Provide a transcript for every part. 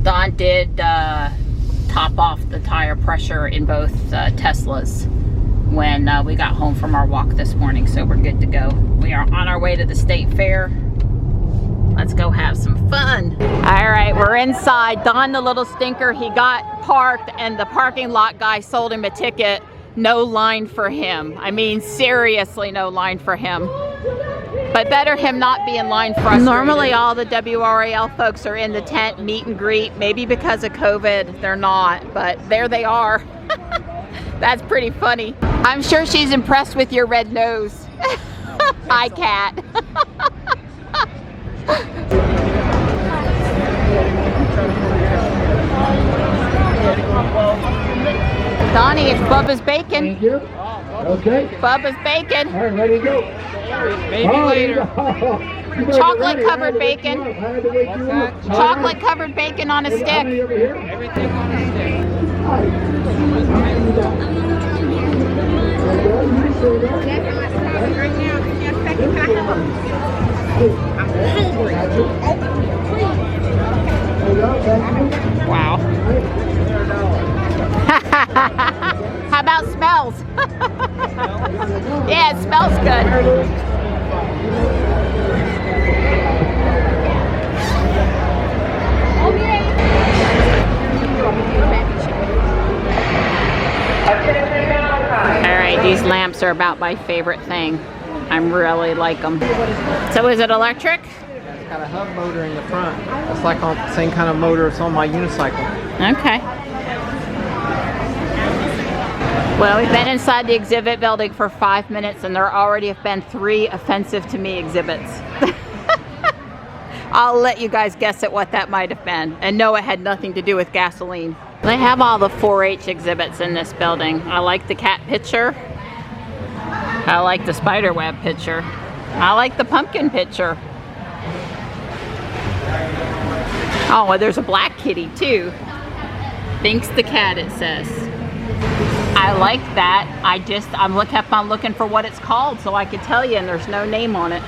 Don did top off the tire pressure in both Teslas when we got home from our walk this morning, so we're good to go. We are on our way to the state fair. Let's go have some fun. All right, we're inside. Don, the little stinker, he got parked and the parking lot guy sold him a ticket. No line for him. I mean, seriously, no line for him. But better him not be in line frustrated. Normally all the WRAL folks are in the tent meet and greet. Maybe because of COVID, they're not, but there they are. That's pretty funny. I'm sure she's impressed with your red nose. Hi, cat. Donnie, it's Bubba's bacon. Thank you. Okay. Bubba's bacon. All right, ready to go. Maybe later. Chocolate covered bacon. Chocolate covered bacon on a stick. Everything on a stick. Wow. How about smells? Yeah, it smells good. Alright, these lamps are about my favorite thing. I really like them. So is it electric? It's got a hub motor in the front. It's like on the same kind of motor that's on my unicycle. Okay. Well, we've been inside the exhibit building for 5 minutes and there already have been 3 offensive to me exhibits. I'll let you guys guess at what that might have been. And no, it had nothing to do with gasoline. They have all the 4-H exhibits in this building. I like the cat picture. I like the spider web picture. I like the pumpkin picture. Oh, well, there's a black kitty too. Thinks the cat, it says. I like that. I'm kept on looking for what it's called so I could tell you, and there's no name on it.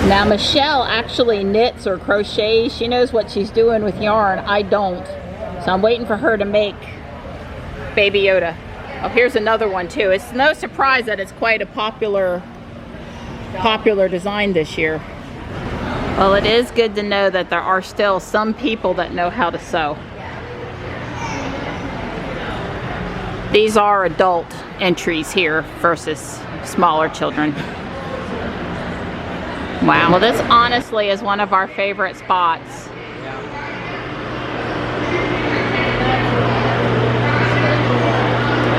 Now Michelle actually knits or crochets. She knows what she's doing with yarn. I don't. So I'm waiting for her to make Baby Yoda. Oh, here's another one too. It's no surprise that it's quite a popular design this year. Well, it is good to know that there are still some people that know how to sew. These are adult entries here versus smaller children. Wow, well this honestly is one of our favorite spots.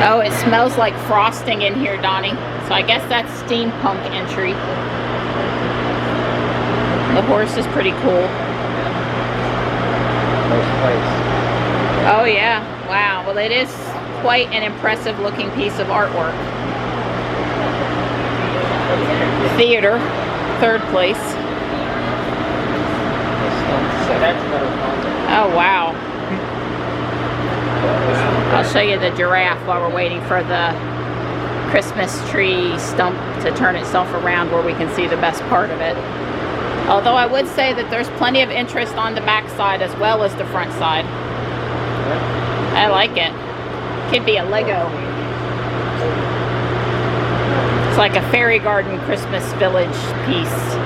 Oh, it smells like frosting in here, Donnie. So I guess that's steampunk entry. The horse is pretty cool. Oh yeah, wow. Well, it is quite an impressive looking piece of artwork. Theater, 3rd place. Oh wow. I'll show you the giraffe while we're waiting for the Christmas tree stump to turn itself around where we can see the best part of it. Although I would say that there's plenty of interest on the back side as well as the front side. I like it. Could be a Lego. It's like a fairy garden Christmas village piece.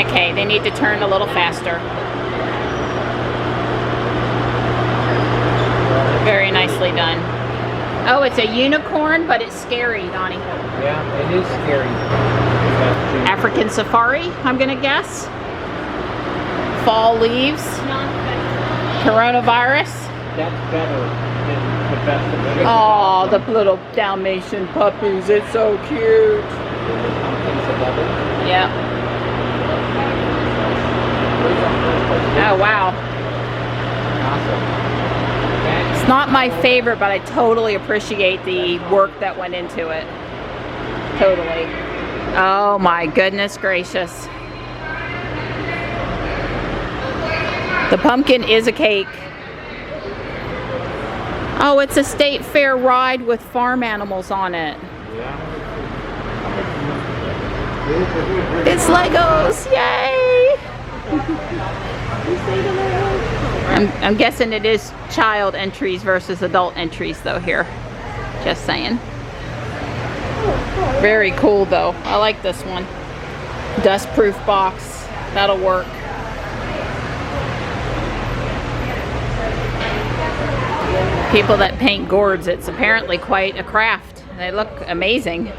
Okay, they need to turn a little faster. Very nicely done. Oh, it's a unicorn, but it's scary, Donnie. Yeah, it is scary. African safari, I'm gonna guess. Fall leaves. Coronavirus. That's better than the best of it. Oh, the little Dalmatian puppies. It's so cute. Yeah. Oh, wow. Awesome. It's not my favorite, but I totally appreciate the work that went into it. Totally. Oh my goodness gracious. The pumpkin is a cake. Oh, it's a state fair ride with farm animals on it. It's Legos, yay! I'm guessing it is child entries versus adult entries though here. Just saying. Very cool though. I like this one. Dust-proof box. That'll work. People that paint gourds, it's apparently quite a craft. They look amazing.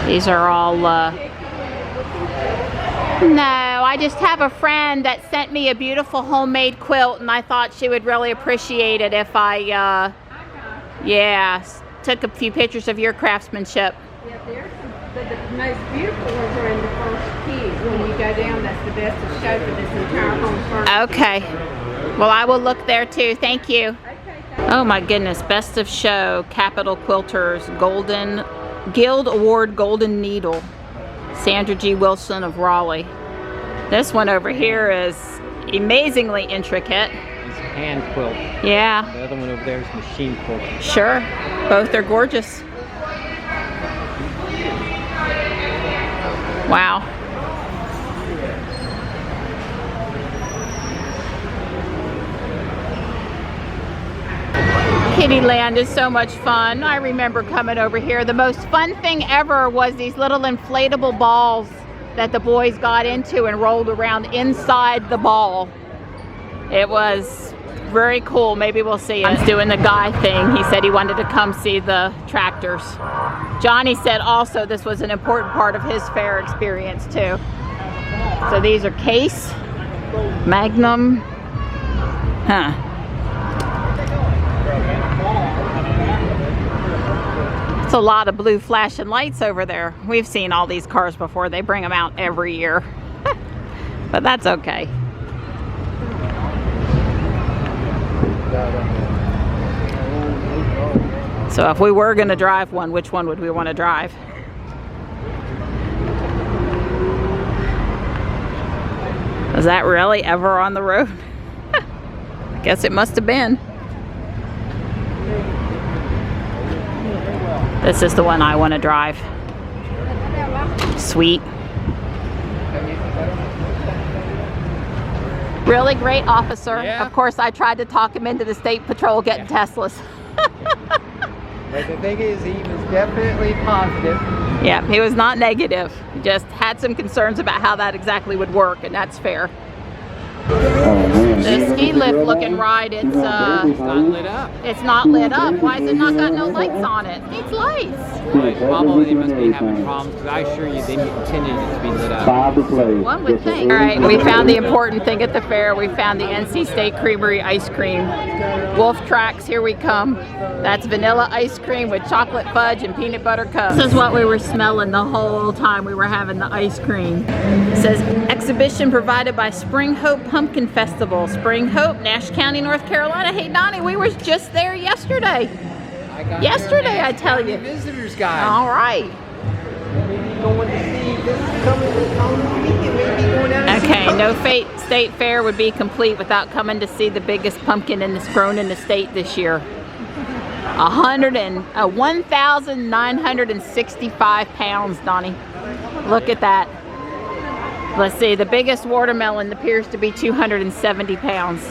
These are all no, I just have a friend that sent me a beautiful homemade quilt and I thought she would really appreciate it if I, yeah, took a few pictures of your craftsmanship. Yeah, there's the most beautiful ones are in the first pew. When you go down, that's the best of show for this entire home furniture. Okay. Well, I will look there too. Thank you. Oh my goodness, best of show, Capital Quilters, Golden, Guild Award Golden Needle. Sandra G. Wilson of Raleigh. This one over here is amazingly intricate. It's a hand quilt. Yeah. The other one over there is machine quilt. Sure. Both are gorgeous. Wow. Kittyland is so much fun. I remember coming over here. The most fun thing ever was these little inflatable balls that the boys got into and rolled around inside the ball. It was very cool. Maybe we'll see it. I'm doing the guy thing. He said he wanted to come see the tractors. Johnny said also this was an important part of his fair experience too. So these are Case, Magnum, huh. It's a lot of blue flashing lights over there. We've seen all these cars before. They bring them out every year. But that's okay. So if we were going to drive one, which one would we want to drive? Was that really ever on the road? I guess it must have been. This is the one I want to drive. Sweet. Really great officer. Yeah. Of course, I tried to talk him into the state patrol getting Teslas. But the thing is, he was definitely positive. Yeah, he was not negative. He just had some concerns about how that exactly would work, and that's fair. The ski lift looking ride, it's Not lit up. it's not lit up. Why has it not got no lights on it? It needs lights. Probably they must be having problems, because I assure you they intended it to be lit up. 5 to play. One would think. All right, we found the important thing at the fair. We found the NC State Creamery ice cream. Wolf Tracks, here we come. That's vanilla ice cream with chocolate fudge and peanut butter cups. This is what we were smelling the whole time we were having the ice cream. It says, exhibition provided by Spring Hope Pumpkin Festival. Spring Hope, Nash County, North Carolina. Hey, Donnie, we were just there yesterday. Yesterday, I tell you. Visitors guide. All right. Going to see this coming weekend, maybe going down to Okay, see no state fair would be complete without coming to see the biggest pumpkin grown in the state this year. 1,965 pounds, Donnie. Look at that. Let's see, the biggest watermelon appears to be 270 pounds.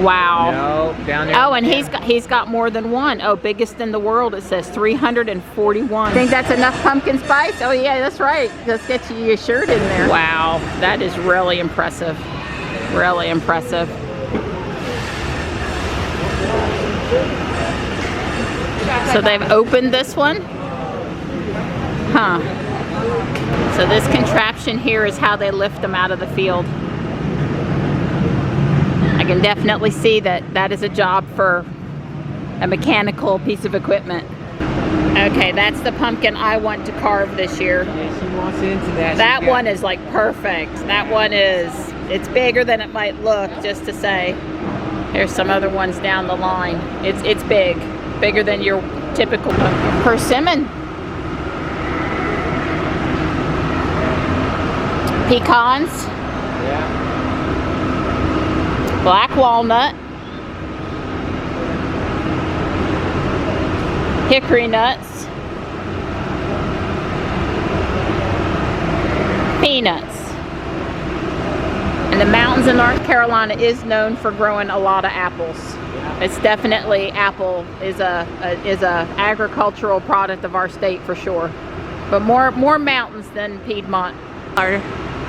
Wow. No, down there. Oh, and he's got more than one. Oh, biggest in the world, it says 341. Think that's enough pumpkin spice? Oh yeah, that's right. Let's get you your shirt in there. Wow, that is really impressive. Really impressive. So they've opened this one? Huh. So this contraption here is how they lift them out of the field. I can definitely see that that is a job for a mechanical piece of equipment. Okay, that's the pumpkin I want to carve this year. Yeah, she wants into that. That one is like perfect. That one is, it's bigger than it might look, just to say. There's some other ones down the line. It's big. Bigger than your typical pumpkin. Persimmon. Pecans. Yeah. Black walnut. Hickory nuts. Peanuts. And the mountains of North Carolina is known for growing a lot of apples. It's definitely, apple is a agricultural product of our state for sure. But more mountains than Piedmont. Our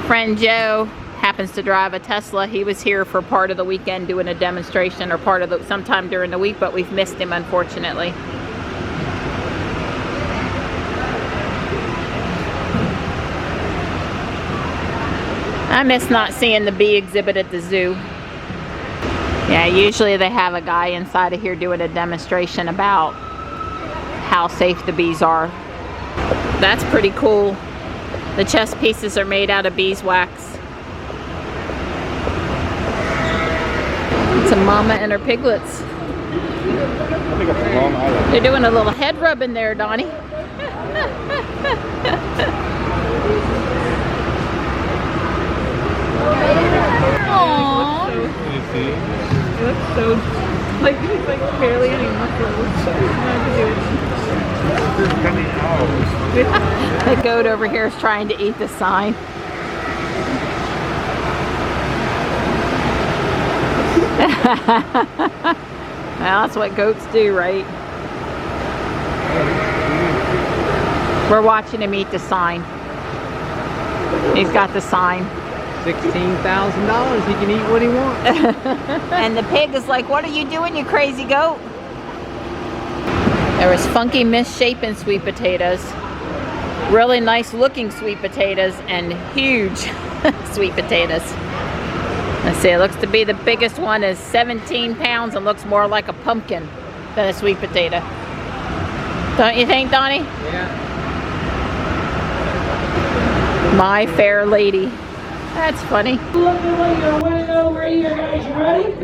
friend Joe happens to drive a Tesla. He was here for part of the weekend doing a demonstration, or sometime during the week, but we've missed him unfortunately. I miss not seeing the bee exhibit at the zoo. Yeah, usually they have a guy inside of here doing a demonstration about how safe the bees are. That's pretty cool. The chest pieces are made out of beeswax. It's a mama and her piglets. They're doing a little head rub in there, Donnie. Aww. He looks so, like he's like barely any muscles. The goat over here is trying to eat the sign. Well, that's what goats do, right? We're watching him eat the sign. He's got the sign. $16,000. He can eat what he wants. And the pig is like, what are you doing, you crazy goat? There was funky misshapen sweet potatoes. Really nice looking sweet potatoes and huge sweet potatoes. Let's see, it looks to be the biggest one is 17 pounds and looks more like a pumpkin than a sweet potato. Don't you think, Donnie? Yeah. My Fair Lady. That's funny. Look at what you're winning over here, guys. You ready?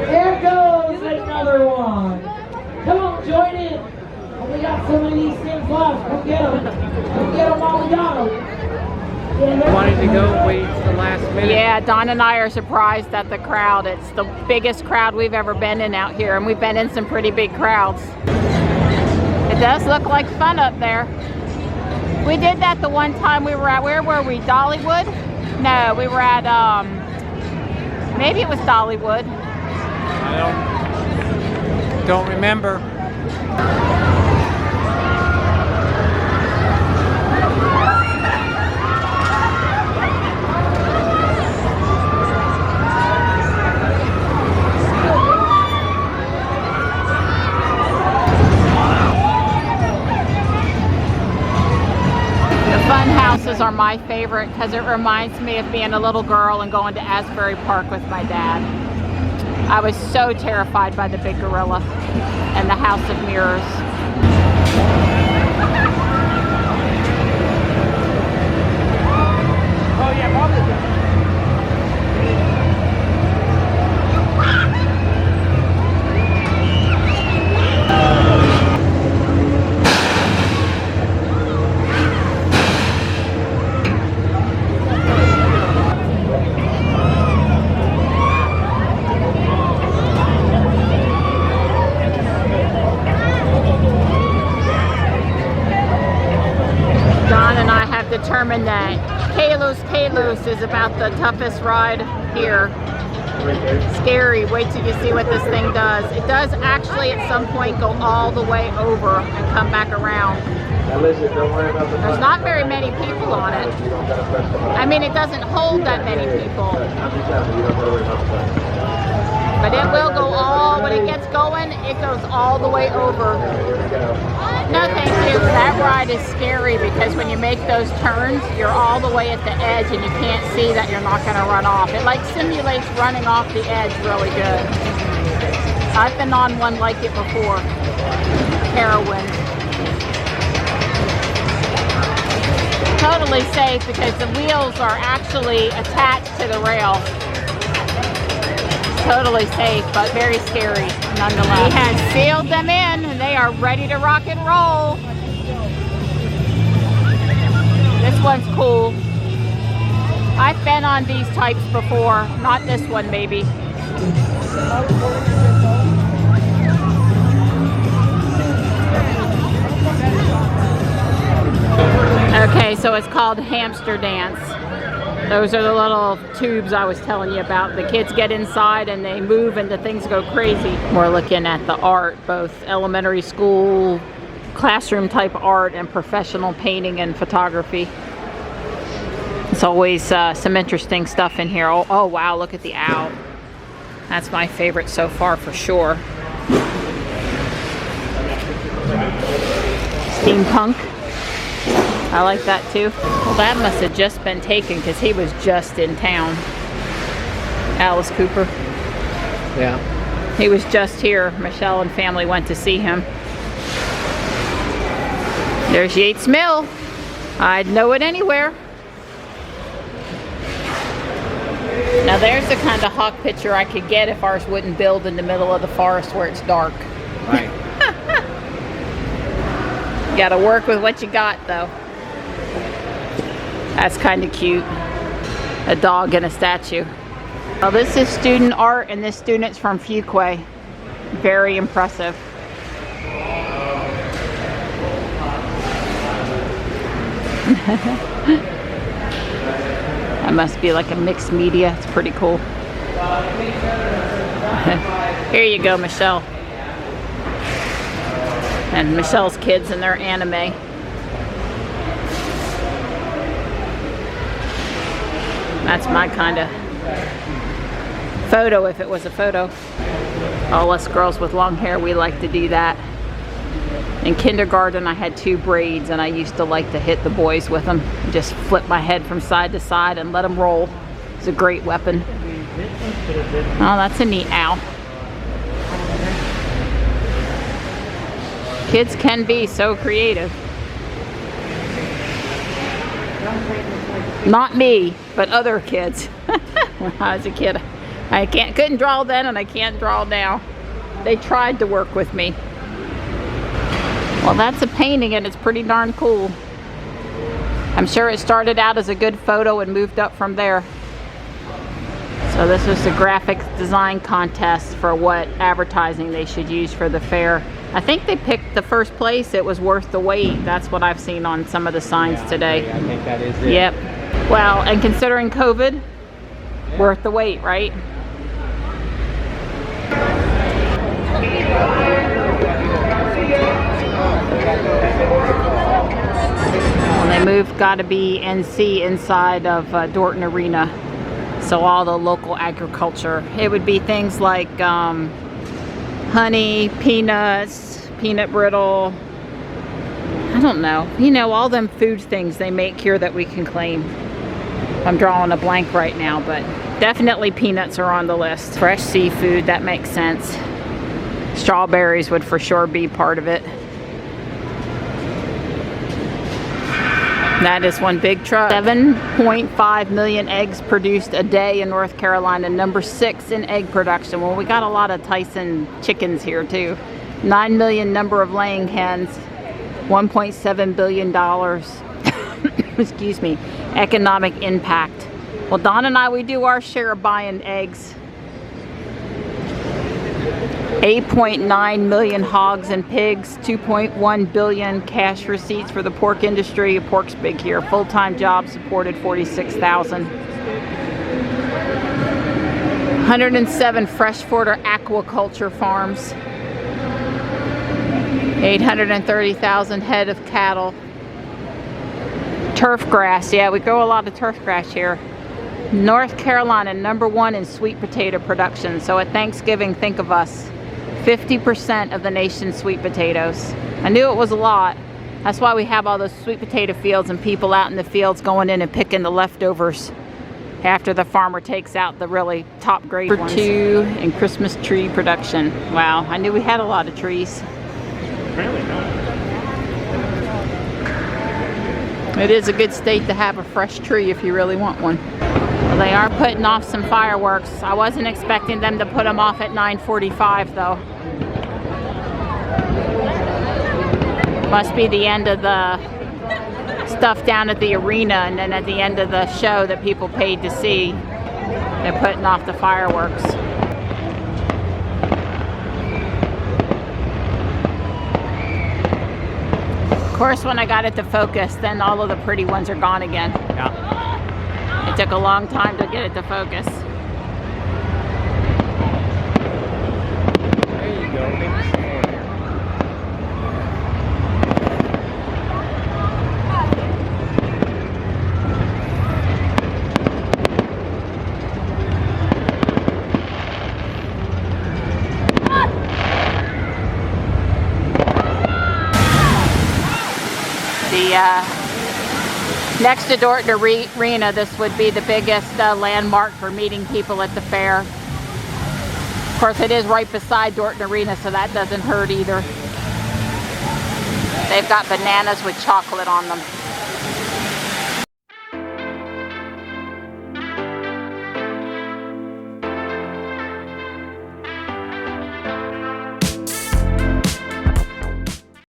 Here goes another one. Come on, join in. We got so many of these things left. Come get them. Come get them while we got them. Wanted to go, wait till the last minute. Yeah, Don and I are surprised at the crowd. It's the biggest crowd we've ever been in out here, and we've been in some pretty big crowds. It does look like fun up there. We did that the one time we were at, where were we? Dollywood? No, we were at, maybe it was Dollywood. I don't remember. Fun houses are my favorite because it reminds me of being a little girl and going to Asbury Park with my dad. I was so terrified by the big gorilla and the House of Mirrors. Oh yeah, probably. Determined that Kalos is about the toughest ride here. Scary. Wait till you see what this thing does. It does actually at some point go all the way over and come back around. There's not very many people on it. I mean, it doesn't hold that many people. But it will go all, when it gets going, it goes all the way over. No thank you. That ride is scary because when you make those turns, you're all the way at the edge and you can't see that you're not going to run off. It like simulates running off the edge really good. I've been on one like it before. Heroin. Totally safe because the wheels are actually attached to the rail. Totally safe, but very scary nonetheless. He has sealed them in and they are ready to rock and roll. This one's cool. I've been on these types before, not this one maybe. Okay, so it's called Hamster Dance. Those are the little tubes I was telling you about. The kids get inside and they move and the things go crazy. We're looking at the art, both elementary school, classroom type art and professional painting and photography. It's always some interesting stuff in here. Oh wow, look at the owl. That's my favorite so far for sure. Steampunk. I like that too. Well, that must have just been taken because he was just in town. Alice Cooper. Yeah. He was just here. Michelle and family went to see him. There's Yates Mill. I'd know it anywhere. Now there's the kind of hawk picture I could get if ours wouldn't build in the middle of the forest where it's dark. Right. You gotta work with what you got though. That's kind of cute. A dog and a statue. Well, this is student art and this student's from Fuquay. Very impressive. That must be like a mixed media. It's pretty cool. Here you go, Michelle. And Michelle's kids and their anime. That's my kind of photo if it was a photo. All us girls with long hair, we like to do that. In kindergarten, I had 2 braids and I used to like to hit the boys with them. Just flip my head from side to side and let them roll. It's a great weapon. Oh, that's a neat owl. Kids can be so creative. Not me, but other kids. When I was a kid, I couldn't draw then and I can't draw now. They tried to work with me. Well, that's a painting and it's pretty darn cool. I'm sure it started out as a good photo and moved up from there. So this was the graphic design contest for what advertising they should use for the fair. I think they picked the first place. It was worth the wait. That's what I've seen on some of the signs today. I think that is it. Yep. Well, and considering COVID, worth the wait, right? When they move, gotta be NC inside of Dorton Arena. So all the local agriculture. It would be things like honey, peanuts, peanut brittle. I don't know. You know, all them food things they make here that we can claim. I'm drawing a blank right now, but definitely peanuts are on the list. Fresh seafood, that makes sense. Strawberries would for sure be part of it. That is one big truck. 7.5 million eggs produced a day in North Carolina, number 6 in egg production. Well, we got a lot of Tyson chickens here too. 9 million number of laying hens, $1.7 billion, excuse me, economic impact. Well, Don and I, we do our share of buying eggs. 8.9 million hogs and pigs, 2.1 billion cash receipts for the pork industry. Pork's big here. Full-time jobs supported 46,000. 107 freshwater aquaculture farms. 830,000 head of cattle. Turf grass, yeah, we grow a lot of turf grass here. North Carolina, number 1 in sweet potato production. So at Thanksgiving, think of us. 50% of the nation's sweet potatoes. I knew it was a lot. That's why we have all those sweet potato fields and people out in the fields going in and picking the leftovers after the farmer takes out the really top grade ones. Number 2 in Christmas tree production. Wow, I knew we had a lot of trees. It is a good state to have a fresh tree if you really want one. Well, they are putting off some fireworks. I wasn't expecting them to put them off at 9:45 though. Must be the end of the stuff down at the arena, and then at the end of the show that people paid to see, they're putting off the fireworks. Of course, when I got it to focus, then all of the pretty ones are gone again. Yeah. It took a long time to get it to focus. There you go. Next to Dorton Arena, this would be the biggest landmark for meeting people at the fair. Of course, it is right beside Dorton Arena, so that doesn't hurt either. They've got bananas with chocolate on them.